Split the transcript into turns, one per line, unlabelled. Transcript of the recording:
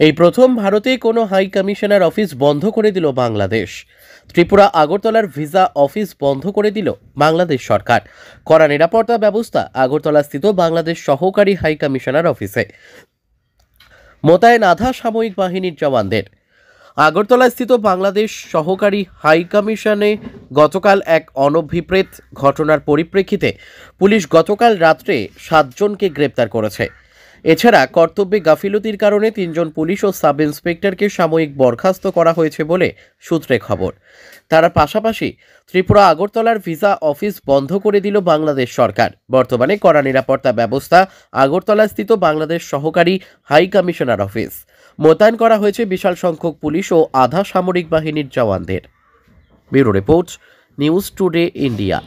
এই প্রথম ভারতে কোনো হাই কমিশনার অফিস বন্ধ করে দিল বাংলাদেশ। ত্রিপুরা আগরতলার ভিসা অফিস বন্ধ করে দিল বাংলাদেশ সরকার। কড়া নিরাপত্তা ব্যবস্থা আগরতলাস্থিত বাংলাদেশ সহকারী হাই কমিশনার অফিসে। মোতায়েন আধা সামরিক বাহিনীর জওয়ানদের। আগরতলাস্থিত বাংলাদেশ সহকারী হাই কমিশনে গতকাল এক অনভিপ্রেত ঘটনার পরিপ্রেক্ষিতে পুলিশ গতকাল রাত্রে 7 জনকে গ্রেপ্তার করেছে। এছাড়া কর্তব্যে গাফিলতির কারণে 3 জন পুলিশ ও সাব ইন্সপেক্টরকে সাময়িক বরখাস্ত করা হয়েছে বলে সূত্রে খবর। তার পাশাপাশি ত্রিপুরা আগরতলার ভিসা অফিস বন্ধ করে দিল বাংলাদেশ সরকার। বর্তমানে কড়া নিরাপত্তা ব্যবস্থা আগরতলাস্থিত বাংলাদেশ সহকারী হাই কমিশনার অফিস। মোতায়েন করা হয়েছে বিশাল সংখ্যক পুলিশ ও আধা সামরিক বাহিনীর জওয়ানদের। Bureau report, news today India.